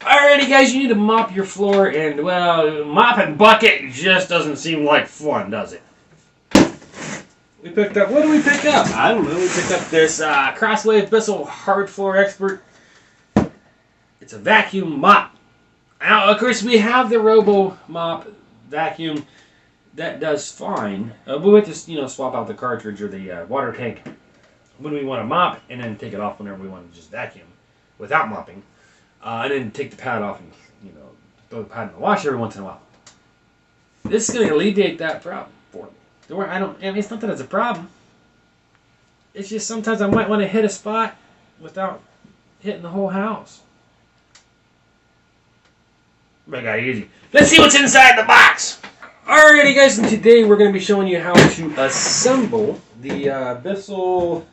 Alrighty guys, you need to mop your floor, and well, mopping bucket just doesn't seem like fun, does it? We picked up, what did we pick up? I don't know, we picked up this Crosswave Bissell Hard Floor Expert. It's a vacuum mop. Now, of course, we have the Robo Mop vacuum. That does fine. We went to, swap out the cartridge or the water tank when we want to mop, and then take it off whenever we want to just vacuum without mopping. And then take the pad off and, throw the pad in the wash every once in a while. This is going to alleviate that problem for me. It's not that it's a problem. It's just sometimes I might want to hit a spot without hitting the whole house. Make that easy. Let's see what's inside the box. Alrighty guys, and today we're going to be showing you how to assemble the Bissell,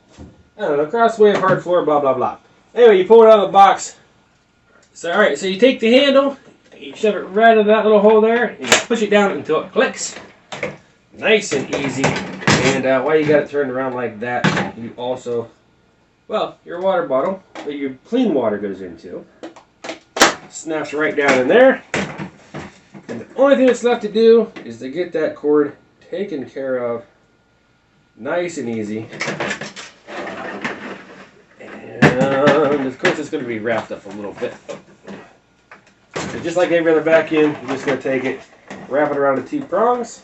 Crosswave Hard Floor, blah blah blah. Anyway, you pull it out of the box. So alright, so you take the handle, you shove it right into that little hole there, and you push it down until it clicks. Nice and easy. And while you got it turned around like that, you also, your water bottle that your clean water goes into, snaps right down in there. And the only thing that's left to do is to get that cord taken care of nice and easy. And of course it's going to be wrapped up a little bit. So just like every other vacuum, you're just going to take it, wrap it around the two prongs.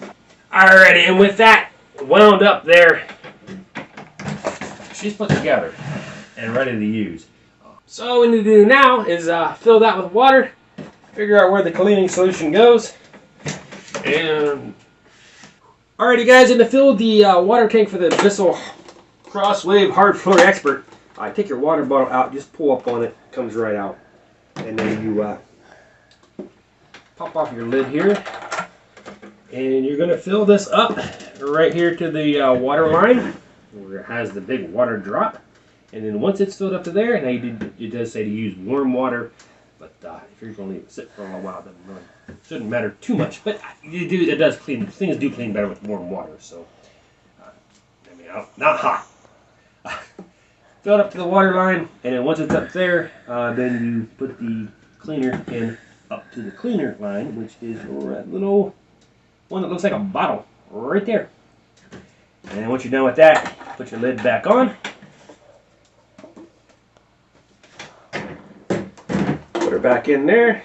Alrighty, and with that wound up there, she's put together and ready to use. So all we need to do now is fill that with water, figure out where the cleaning solution goes, and alrighty guys, and to fill the water tank for the Bissell Crosswave Hard Floor Expert, take your water bottle out, just pull up on it, comes right out, and then you pop off your lid here, and you're going to fill this up right here to the water line where it has the big water drop. And then once it's filled up to there, now it does say to use warm water, but if you're going to leave it sit for a while, then really shouldn't matter too much. But it does clean. Things do clean better with warm water. So, not hot. Fill it up to the water line, and then once it's up there, then you put the cleaner pin up to the cleaner line, which is that little one that looks like a bottle right there. And then once you're done with that, put your lid back on. Put her back in there,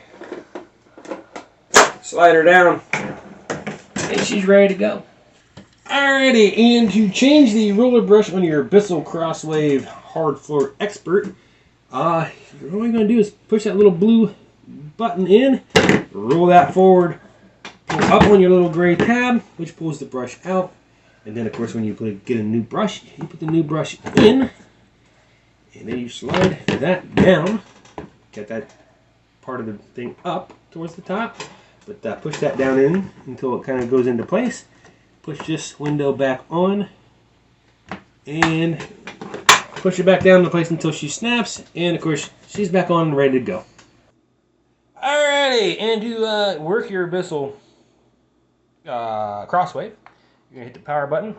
slide her down, and she's ready to go. Alrighty, and to change the roller brush on your Bissell Crosswave Hard Floor Expert, all you're going to do is push that little blue button in, roll that forward, pull up on your little gray tab, which pulls the brush out, and then of course when you get a new brush, you put the new brush in, and then you slide that down, get that part of the thing up towards the top, but push that down in until it kind of goes into place. Push this window back on and push it back down into place until she snaps, and of course she's back on and ready to go. Alrighty, and to work your Bissell Crosswave, you're going to hit the power button.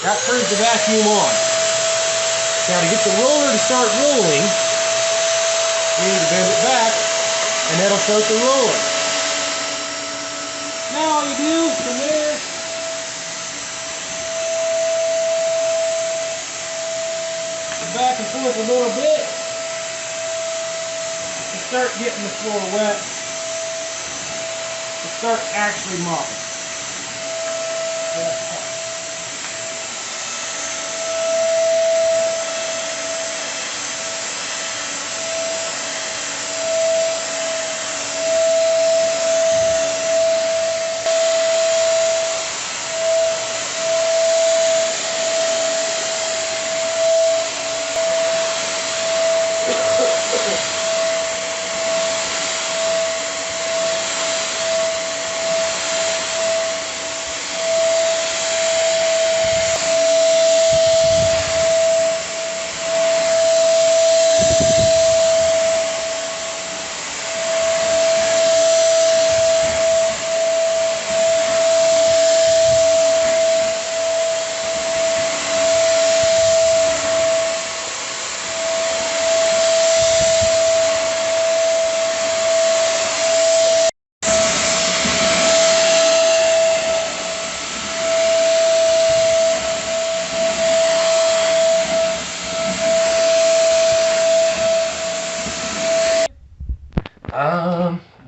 That turns the vacuum on. Now to get the roller to start rolling, you need to bend it back, and that'll start the roller. Now all you do from there, back and forth a little bit to start getting the floor wet, to start actually mopping.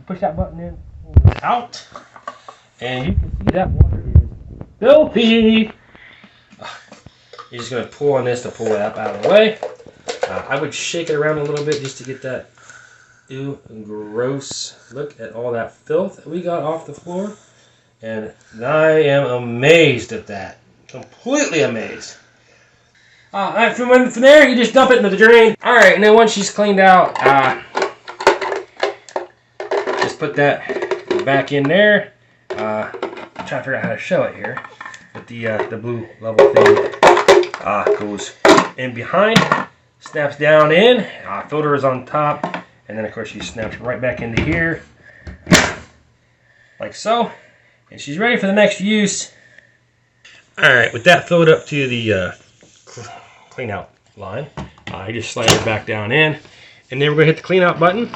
Push that button in, pull it out, and you can see that water is filthy. You're just going to pull on this to pull it up out of the way. I would shake it around a little bit just to get that gross look at all that filth that we got off the floor. And I am amazed at that. Completely amazed. Alright, from there, you just dump it into the drain. Alright, and then once she's cleaned out, just put that back in there. I'm trying to figure out how to show it here. But the blue level thing goes in behind, snaps down in, filter is on top, and then of course she snaps right back into here, like so, and she's ready for the next use. Alright, with that filled up to the clean out line, I just slide it back down in, and then we're going to hit the clean out button,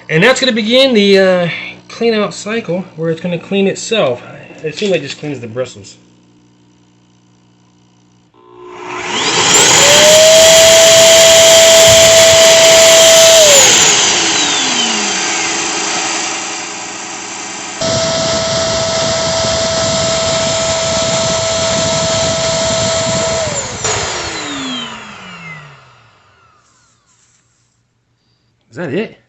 and that's going to begin the clean out cycle where it's going to clean itself. It seems like it just cleans the bristles. Is that it?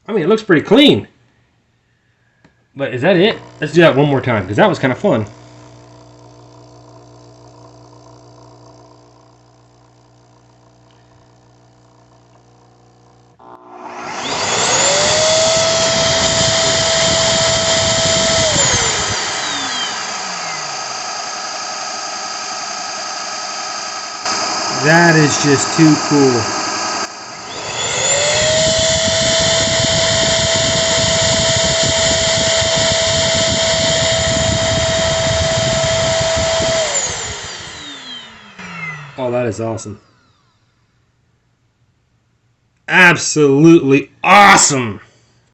I mean, it looks pretty clean. But is that it? Let's do that one more time, because that was kind of fun. That is just too cool. Oh, that is awesome. Absolutely awesome.